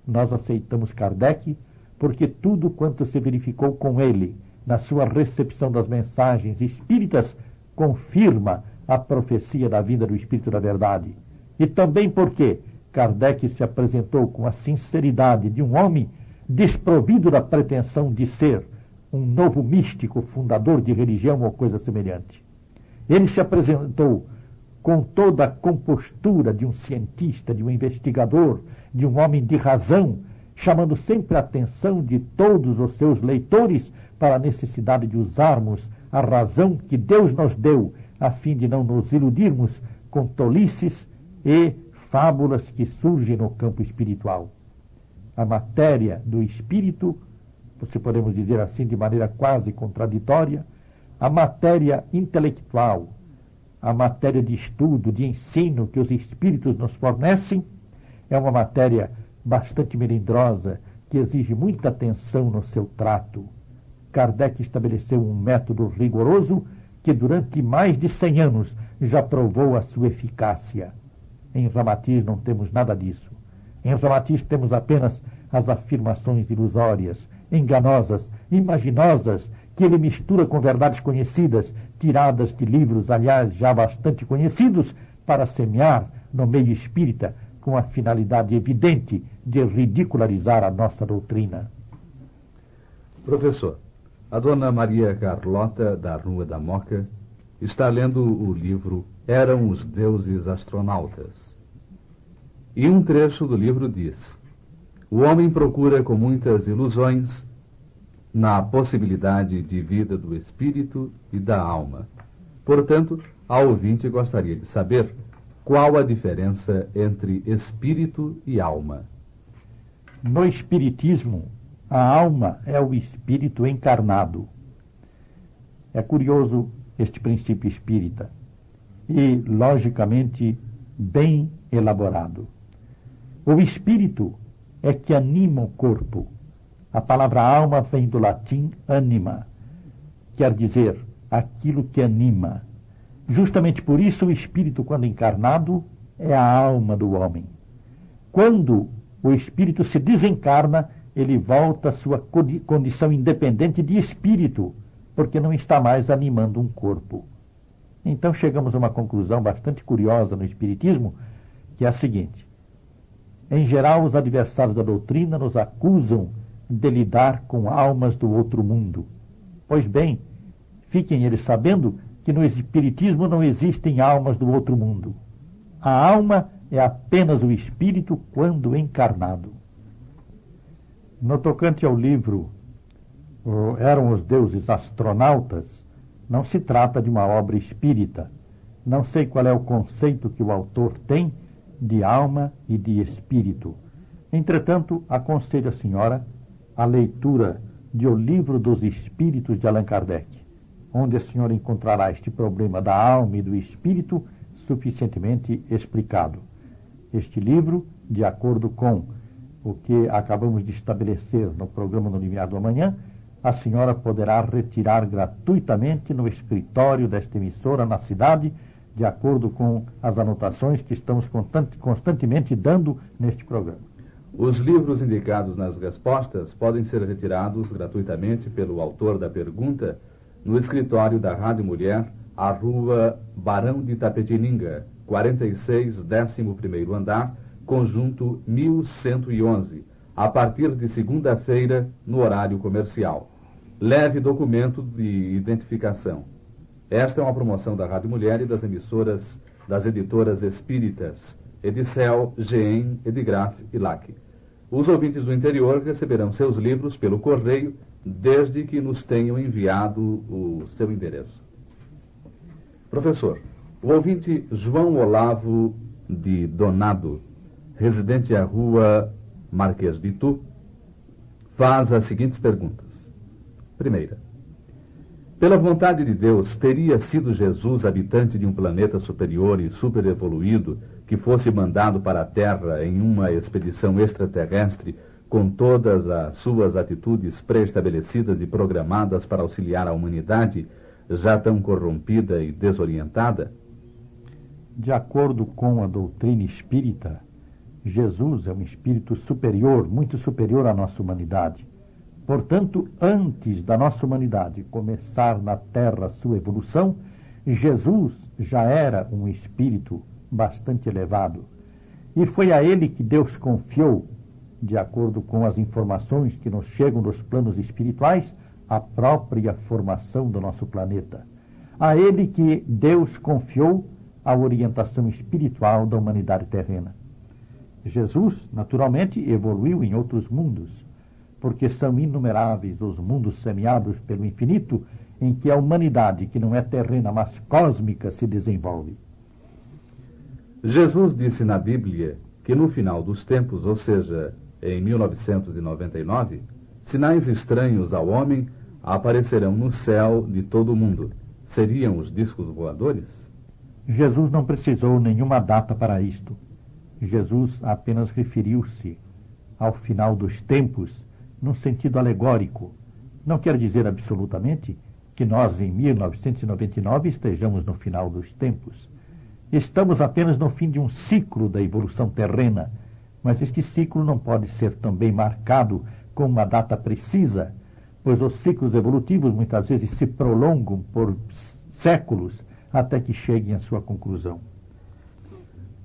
Nós aceitamos Kardec porque tudo quanto se verificou com ele na sua recepção das mensagens espíritas confirma a profecia da vinda do Espírito da Verdade. E também porque Kardec se apresentou com a sinceridade de um homem desprovido da pretensão de ser um novo místico, fundador de religião ou coisa semelhante. Ele se apresentou com toda a compostura de um cientista, de um investigador, de um homem de razão, chamando sempre a atenção de todos os seus leitores para a necessidade de usarmos a razão que Deus nos deu, a fim de não nos iludirmos com tolices e fábulas que surgem no campo espiritual. A matéria do espírito, se podemos dizer assim de maneira quase contraditória, a matéria intelectual, a matéria de estudo, de ensino que os espíritos nos fornecem, é uma matéria bastante melindrosa, que exige muita atenção no seu trato. Kardec estabeleceu um método rigoroso que durante mais de 100 anos já provou a sua eficácia. Em Ramatiz não temos nada disso. Em Ramatiz temos apenas as afirmações ilusórias, enganosas, imaginosas, que ele mistura com verdades conhecidas, tiradas de livros, aliás, já bastante conhecidos, para semear no meio espírita com a finalidade evidente de ridicularizar a nossa doutrina. Professor, a dona Maria Carlota, da Rua da Moca, está lendo o livro Eram os Deuses Astronautas. E um trecho do livro diz: o homem procura com muitas ilusões na possibilidade de vida do espírito e da alma. Portanto, a ouvinte gostaria de saber qual a diferença entre espírito e alma. No espiritismo, a alma é o espírito encarnado. É curioso este princípio espírita e, logicamente, bem elaborado. O espírito é que anima o corpo. A palavra alma vem do latim anima, quer dizer aquilo que anima. Justamente por isso o espírito, quando encarnado, é a alma do homem. Quando o espírito se desencarna, ele volta à sua condição independente de espírito, porque não está mais animando um corpo. Então chegamos a uma conclusão bastante curiosa no espiritismo, que é a seguinte: em geral, os adversários da doutrina nos acusam de lidar com almas do outro mundo. Pois bem, fiquem eles sabendo que no espiritismo não existem almas do outro mundo. A alma é apenas o espírito quando encarnado. No tocante ao livro Eram os Deuses Astronautas, não se trata de uma obra espírita. Não sei qual é o conceito que o autor tem de alma e de espírito. Entretanto, aconselho a senhora a leitura de O Livro dos Espíritos de Allan Kardec, onde a senhora encontrará este problema da alma e do espírito suficientemente explicado. Este livro, de acordo com o que acabamos de estabelecer no programa No Limiar do Amanhã, a senhora poderá retirar gratuitamente no escritório desta emissora na cidade, de acordo com as anotações que estamos constantemente dando neste programa. Os livros indicados nas respostas podem ser retirados gratuitamente pelo autor da pergunta no escritório da Rádio Mulher, à Rua Barão de Itapetininga, 46, 11º andar, conjunto 1111, a partir de segunda-feira, no horário comercial. Leve documento de identificação. Esta é uma promoção da Rádio Mulher e das emissoras das editoras espíritas, Edicel, GEM, Edigraf e LAC. Os ouvintes do interior receberão seus livros pelo correio, desde que nos tenham enviado o seu endereço. Professor, o ouvinte João Olavo de Donado, residente à rua Marquês de Itu, faz as seguintes perguntas. Primeira, pela vontade de Deus, teria sido Jesus habitante de um planeta superior e superevoluído que fosse mandado para a Terra em uma expedição extraterrestre com todas as suas atitudes pré-estabelecidas e programadas para auxiliar a humanidade, já tão corrompida e desorientada? De acordo com a doutrina espírita, Jesus é um espírito superior, muito superior à nossa humanidade. Portanto, antes da nossa humanidade começar na Terra a sua evolução, Jesus já era um espírito bastante elevado. E foi a ele que Deus confiou, de acordo com as informações que nos chegam dos planos espirituais, a própria formação do nosso planeta. A ele que Deus confiou a orientação espiritual da humanidade terrena. Jesus, naturalmente, evoluiu em outros mundos, porque são inumeráveis os mundos semeados pelo infinito em que a humanidade, que não é terrena, mas cósmica, se desenvolve. Jesus disse na Bíblia que no final dos tempos, ou seja, em 1999, sinais estranhos ao homem aparecerão no céu de todo o mundo. Seriam os discos voadores? Jesus não precisou nenhuma data para isto. Jesus apenas referiu-se ao final dos tempos num sentido alegórico. Não quer dizer absolutamente que nós, em 1999, estejamos no final dos tempos. Estamos apenas no fim de um ciclo da evolução terrena, mas este ciclo não pode ser também marcado com uma data precisa, pois os ciclos evolutivos muitas vezes se prolongam por séculos até que cheguem à sua conclusão.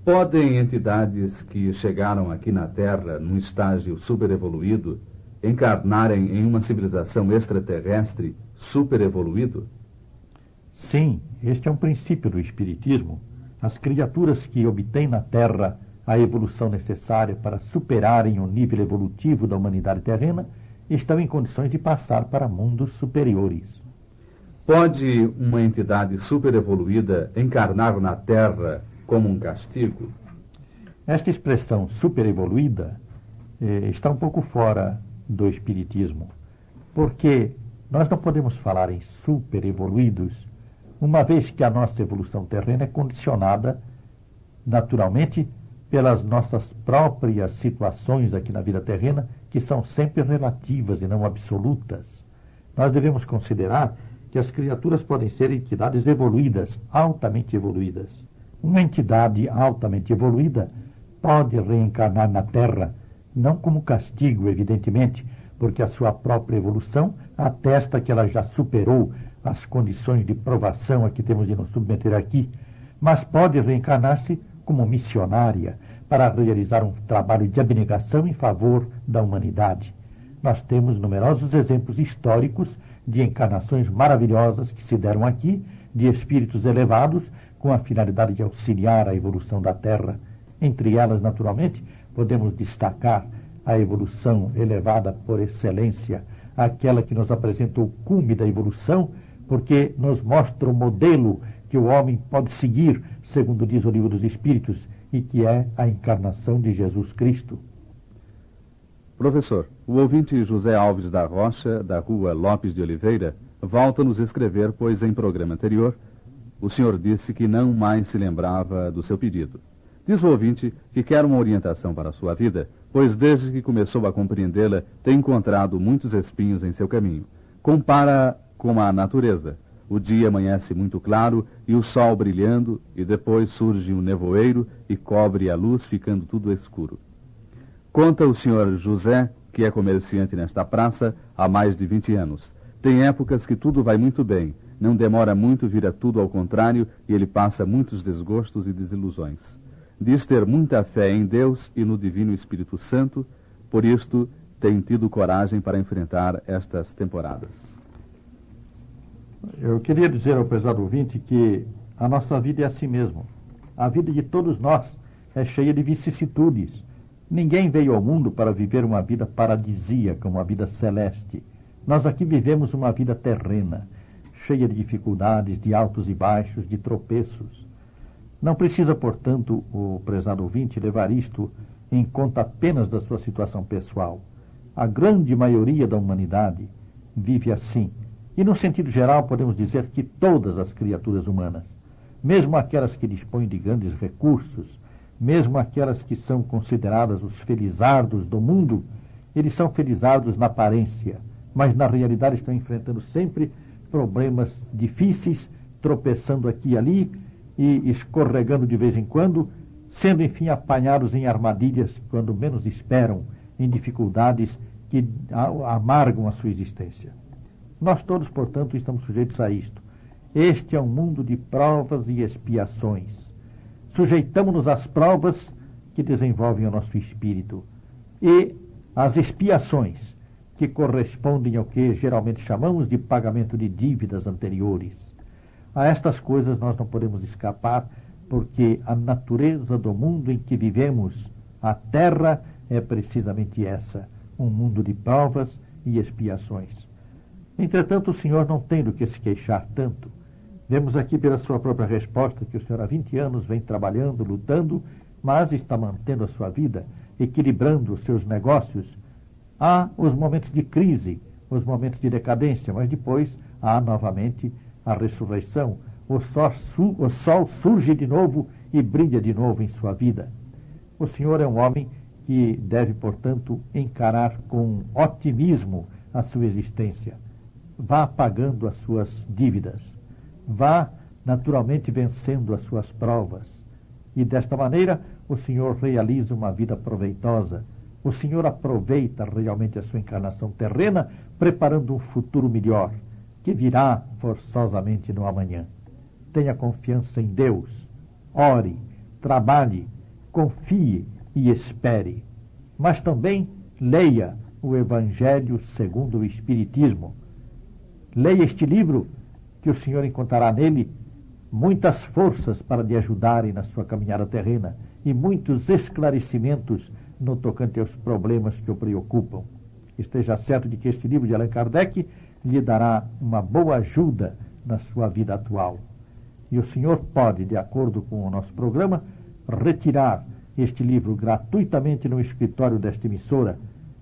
Podem entidades que chegaram aqui na Terra num estágio superevoluído encarnarem em uma civilização extraterrestre superevoluído? Sim, este é um princípio do Espiritismo. As criaturas que obtêm na Terra a evolução necessária para superarem o nível evolutivo da humanidade terrena estão em condições de passar para mundos superiores. Pode uma entidade superevoluída encarnar na Terra como um castigo? Esta expressão superevoluída está um pouco fora do Espiritismo, porque nós não podemos falar em superevoluídos, uma vez que a nossa evolução terrena é condicionada, naturalmente, pelas nossas próprias situações aqui na vida terrena, que são sempre relativas e não absolutas. Nós devemos considerar que as criaturas podem ser entidades evoluídas, altamente evoluídas. Uma entidade altamente evoluída pode reencarnar na Terra, não como castigo, evidentemente, porque a sua própria evolução atesta que ela já superou as condições de provação a que temos de nos submeter aqui, mas pode reencarnar-se como missionária para realizar um trabalho de abnegação em favor da humanidade. Nós temos numerosos exemplos históricos de encarnações maravilhosas que se deram aqui, de espíritos elevados, com a finalidade de auxiliar a evolução da Terra. Entre elas, naturalmente, podemos destacar a evolução elevada por excelência, aquela que nos apresenta o cume da evolução, porque nos mostra o modelo que o homem pode seguir, segundo diz o Livro dos Espíritos, e que é a encarnação de Jesus Cristo. Professor, o ouvinte José Alves da Rocha, da rua Lopes de Oliveira, volta a nos escrever, pois em programa anterior o senhor disse que não mais se lembrava do seu pedido. Diz o ouvinte que quer uma orientação para a sua vida, pois desde que começou a compreendê-la, tem encontrado muitos espinhos em seu caminho. Compara com a natureza. O dia amanhece muito claro e o sol brilhando, e depois surge um nevoeiro e cobre a luz, ficando tudo escuro. Conta o senhor José, que é comerciante nesta praça há mais de 20 anos. Tem épocas que tudo vai muito bem. Não demora muito, vira tudo ao contrário e ele passa muitos desgostos e desilusões. Diz ter muita fé em Deus e no Divino Espírito Santo, por isto tem tido coragem para enfrentar estas temporadas. Eu queria dizer ao prezado ouvinte que a nossa vida é assim mesmo. A vida de todos nós é cheia de vicissitudes. Ninguém veio ao mundo para viver uma vida paradisíaca, uma vida celeste. Nós aqui vivemos uma vida terrena, cheia de dificuldades, de altos e baixos, de tropeços. Não precisa, portanto, o prezado ouvinte levar isto em conta apenas da sua situação pessoal. A grande maioria da humanidade vive assim. E, no sentido geral, podemos dizer que todas as criaturas humanas, mesmo aquelas que dispõem de grandes recursos, mesmo aquelas que são consideradas os felizardos do mundo, eles são felizardos na aparência, mas na realidade estão enfrentando sempre problemas difíceis, tropeçando aqui e ali e escorregando de vez em quando, sendo enfim apanhados em armadilhas quando menos esperam, em dificuldades que amargam a sua existência. Nós todos, portanto, estamos sujeitos a isto. Este é um mundo de provas e expiações. Sujeitamos-nos às provas que desenvolvem o nosso espírito e às expiações que correspondem ao que geralmente chamamos de pagamento de dívidas anteriores. A estas coisas nós não podemos escapar, porque a natureza do mundo em que vivemos, a Terra, é precisamente essa, um mundo de provas e expiações. Entretanto, o senhor não tem do que se queixar tanto. Vemos aqui pela sua própria resposta que o senhor há 20 anos vem trabalhando, lutando, mas está mantendo a sua vida, equilibrando os seus negócios. Há os momentos de crise, os momentos de decadência, mas depois há novamente a ressurreição. O sol surge de novo e brilha de novo em sua vida. O senhor é um homem que deve, portanto, encarar com otimismo a sua existência. Vá pagando as suas dívidas. Vá, naturalmente, vencendo as suas provas. E, desta maneira, o senhor realiza uma vida proveitosa. O senhor aproveita realmente a sua encarnação terrena, preparando um futuro melhor, que virá forçosamente no amanhã. Tenha confiança em Deus. Ore, trabalhe, confie e espere. Mas também leia o Evangelho segundo o Espiritismo. Leia este livro, que o senhor encontrará nele muitas forças para lhe ajudarem na sua caminhada terrena e muitos esclarecimentos no tocante aos problemas que o preocupam. Esteja certo de que este livro de Allan Kardec lhe dará uma boa ajuda na sua vida atual. E o senhor pode, de acordo com o nosso programa, retirar este livro gratuitamente no escritório desta emissora.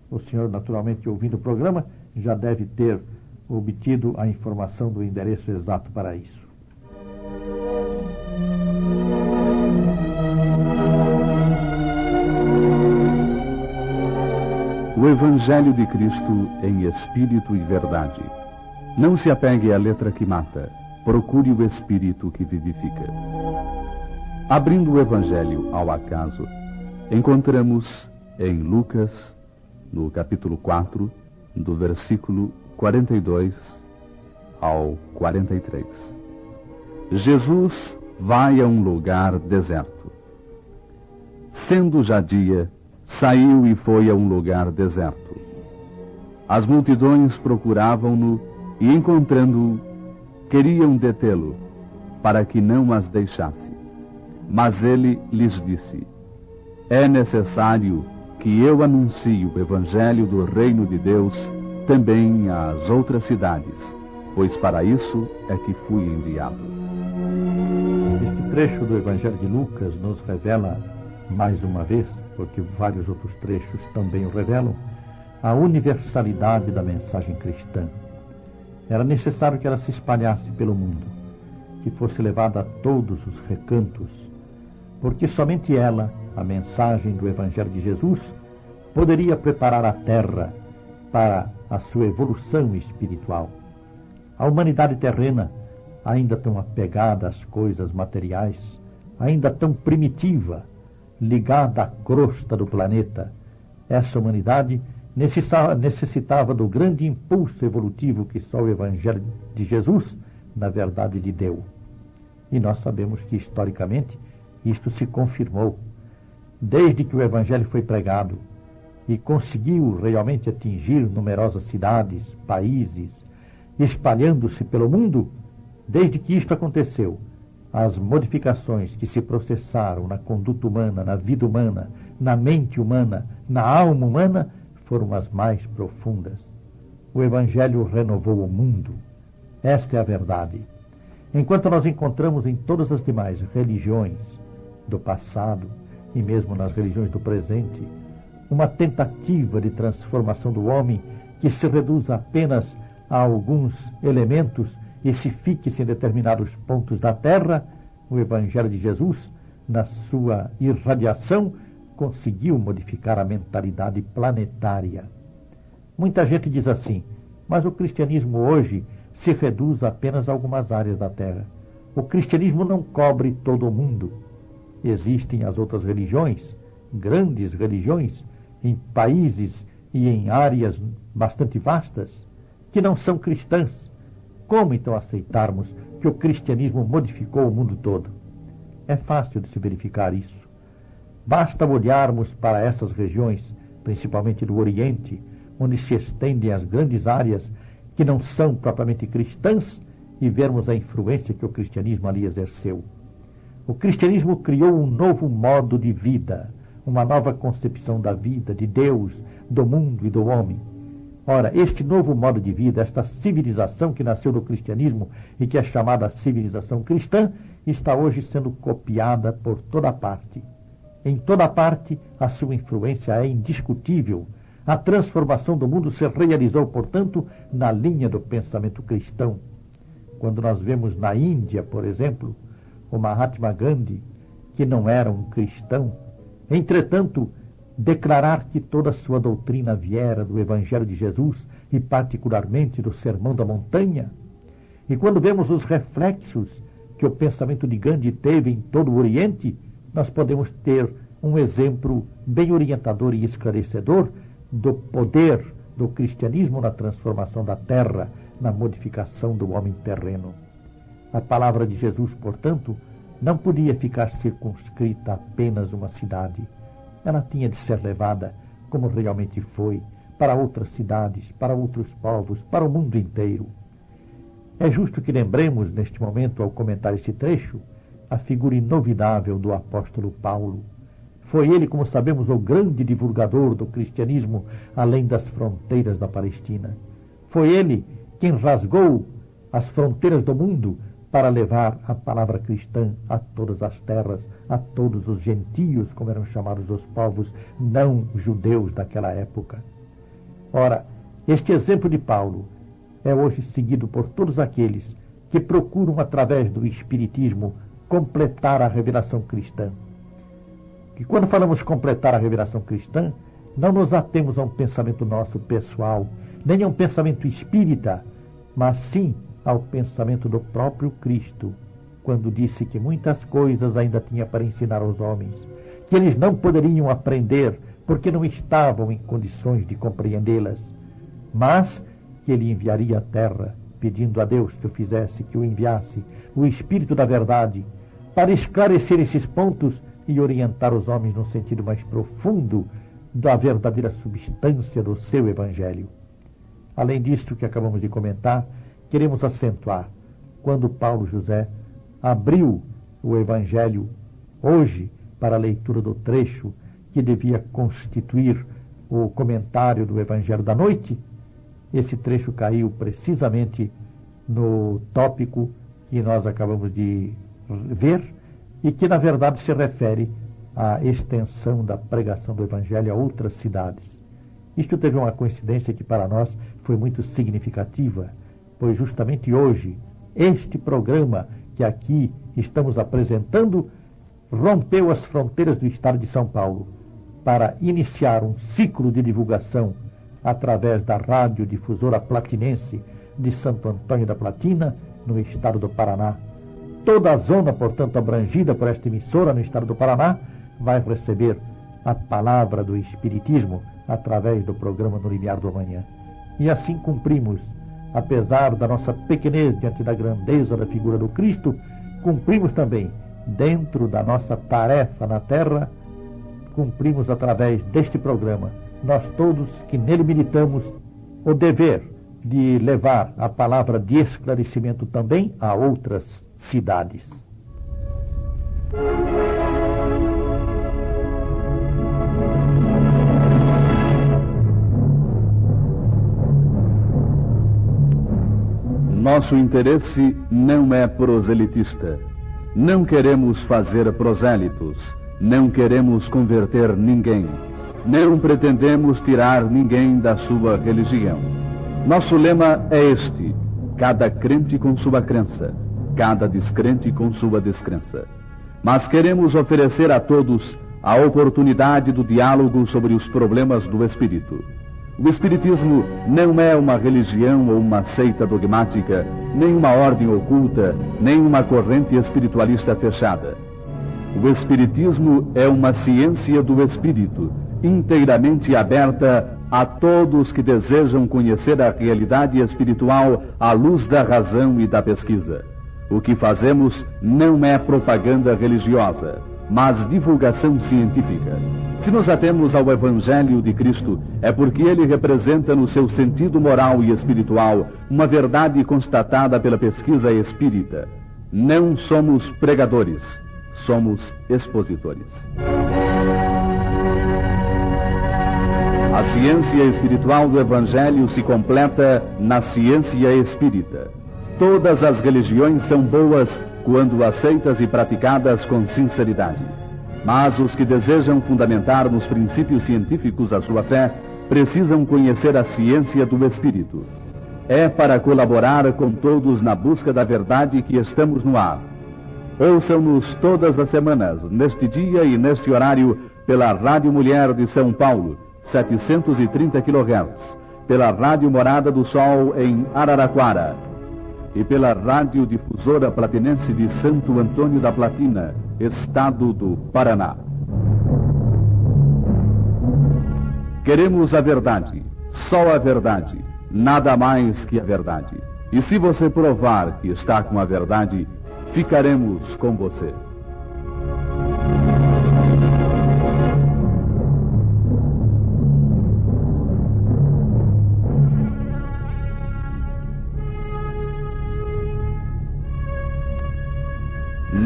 O senhor, naturalmente, ouvindo o programa, já deve ter obtido a informação do endereço exato para isso. O Evangelho de Cristo em Espírito e Verdade. Não se apegue à letra que mata, procure o Espírito que vivifica. Abrindo o Evangelho ao acaso, encontramos em Lucas, no capítulo 4, do versículo 42 ao 43. Jesus vai a um lugar deserto. Sendo já dia, saiu e foi a um lugar deserto. As multidões procuravam-no e, encontrando-o, queriam detê-lo, para que não as deixasse. Mas ele lhes disse: é necessário que eu anuncie o Evangelho do Reino de Deus também às outras cidades, pois para isso é que fui enviado. Este trecho do Evangelho de Lucas nos revela, mais uma vez, porque vários outros trechos também o revelam, a universalidade da mensagem cristã. Era necessário que ela se espalhasse pelo mundo, que fosse levada a todos os recantos, porque somente ela, a mensagem do Evangelho de Jesus, poderia preparar a terra para a sua evolução espiritual. A humanidade terrena, ainda tão apegada às coisas materiais, ainda tão primitiva, ligada à crosta do planeta, Essa humanidade necessitava do grande impulso evolutivo que só o Evangelho de Jesus, na verdade, lhe deu. E nós sabemos que, historicamente, isto se confirmou. Desde que o Evangelho foi pregado e conseguiu realmente atingir numerosas cidades, países, espalhando-se pelo mundo, desde que isto aconteceu, as modificações que se processaram na conduta humana, na vida humana, na mente humana, na alma humana, foram as mais profundas. O Evangelho renovou o mundo. Esta é a verdade. Enquanto nós encontramos em todas as demais religiões do passado e mesmo nas religiões do presente uma tentativa de transformação do homem que se reduz apenas a alguns elementos e se fixe em determinados pontos da Terra, o Evangelho de Jesus, na sua irradiação, conseguiu modificar a mentalidade planetária. Muita gente diz assim, mas o cristianismo hoje se reduz apenas a algumas áreas da Terra. O cristianismo não cobre todo o mundo. Existem as outras religiões, grandes religiões, em países e em áreas bastante vastas, que não são cristãs. Como então aceitarmos que o cristianismo modificou o mundo todo? É fácil de se verificar isso. Basta olharmos para essas regiões, principalmente do Oriente, onde se estendem as grandes áreas que não são propriamente cristãs, e vermos a influência que o cristianismo ali exerceu. O cristianismo criou um novo modo de vida, uma nova concepção da vida, de Deus, do mundo e do homem. Ora, este novo modo de vida, esta civilização que nasceu do cristianismo e que é chamada civilização cristã, está hoje sendo copiada por toda parte. Em toda parte, a sua influência é indiscutível. A transformação do mundo se realizou, portanto, na linha do pensamento cristão. Quando nós vemos na Índia, por exemplo, o Mahatma Gandhi, que não era um cristão, entretanto, declarar que toda a sua doutrina viera do Evangelho de Jesus e particularmente do Sermão da Montanha. E quando vemos os reflexos que o pensamento de Gandhi teve em todo o Oriente, nós podemos ter um exemplo bem orientador e esclarecedor do poder do cristianismo na transformação da terra, na modificação do homem terreno. A palavra de Jesus, portanto, não podia ficar circunscrita a apenas uma cidade. Ela tinha de ser levada, como realmente foi, para outras cidades, para outros povos, para o mundo inteiro. É justo que lembremos, neste momento, ao comentar esse trecho, a figura inovidável do apóstolo Paulo. Foi ele, como sabemos, o grande divulgador do cristianismo além das fronteiras da Palestina. Foi ele quem rasgou as fronteiras do mundo para levar a palavra cristã a todas as terras, a todos os gentios, como eram chamados os povos não judeus daquela época. Ora, este exemplo de Paulo é hoje seguido por todos aqueles que procuram, através do Espiritismo, completar a revelação cristã. E quando falamos completar a revelação cristã, não nos atemos a um pensamento nosso pessoal, nem a um pensamento espírita, mas sim ao pensamento do próprio Cristo, quando disse que muitas coisas ainda tinha para ensinar aos homens, que eles não poderiam aprender porque não estavam em condições de compreendê-las, mas que ele enviaria à terra, pedindo a Deus que o fizesse, que o enviasse, o Espírito da verdade, para esclarecer esses pontos e orientar os homens no sentido mais profundo da verdadeira substância do seu Evangelho. Além disto que acabamos de comentar, queremos acentuar, quando Paulo José abriu o Evangelho hoje para a leitura do trecho que devia constituir o comentário do Evangelho da noite, esse trecho caiu precisamente no tópico que nós acabamos de ver e que, na verdade, se refere à extensão da pregação do Evangelho a outras cidades. Isto teve uma coincidência que para nós foi muito significativa, pois justamente hoje, este programa que aqui estamos apresentando rompeu as fronteiras do estado de São Paulo para iniciar um ciclo de divulgação através da radiodifusora platinense de Santo Antônio da Platina, no estado do Paraná. Toda a zona, portanto, abrangida por esta emissora no estado do Paraná, vai receber a palavra do Espiritismo através do programa No Limiar do Amanhã. E assim cumprimos, apesar da nossa pequenez diante da grandeza da figura do Cristo, cumprimos também, dentro da nossa tarefa na Terra, cumprimos através deste programa, nós todos que nele militamos, o dever de levar a palavra de esclarecimento também a outras cidades. Nosso interesse não é proselitista. Não queremos fazer prosélitos. Não queremos converter ninguém. Não pretendemos tirar ninguém da sua religião. Nosso lema é este: cada crente com sua crença, cada descrente com sua descrença. Mas queremos oferecer a todos a oportunidade do diálogo sobre os problemas do espírito. O Espiritismo não é uma religião ou uma seita dogmática, nem uma ordem oculta, nem uma corrente espiritualista fechada. O Espiritismo é uma ciência do espírito, inteiramente aberta a todos que desejam conhecer a realidade espiritual à luz da razão e da pesquisa. O que fazemos não é propaganda religiosa, mas divulgação científica. Se nos atemos ao Evangelho de Cristo, é porque ele representa no seu sentido moral e espiritual uma verdade constatada pela pesquisa espírita. Não somos pregadores, somos expositores. A ciência espiritual do Evangelho se completa na ciência espírita. Todas as religiões são boas quando aceitas e praticadas com sinceridade. Mas os que desejam fundamentar nos princípios científicos a sua fé precisam conhecer a ciência do Espírito. É para colaborar com todos na busca da verdade que estamos no ar. Ouçam-nos todas as semanas, neste dia e neste horário, pela Rádio Mulher de São Paulo, 730 kHz, pela Rádio Morada do Sol em Araraquara e pela Rádio Difusora Platinense de Santo Antônio da Platina, Estado do Paraná. Queremos a verdade, só a verdade, nada mais que a verdade. E se você provar que está com a verdade, ficaremos com você.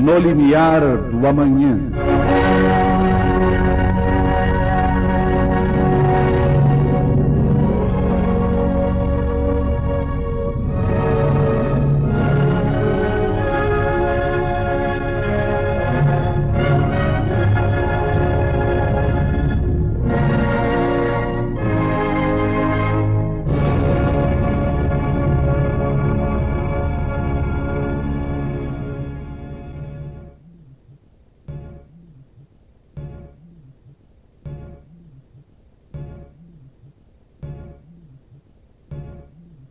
No Limiar do Amanhã.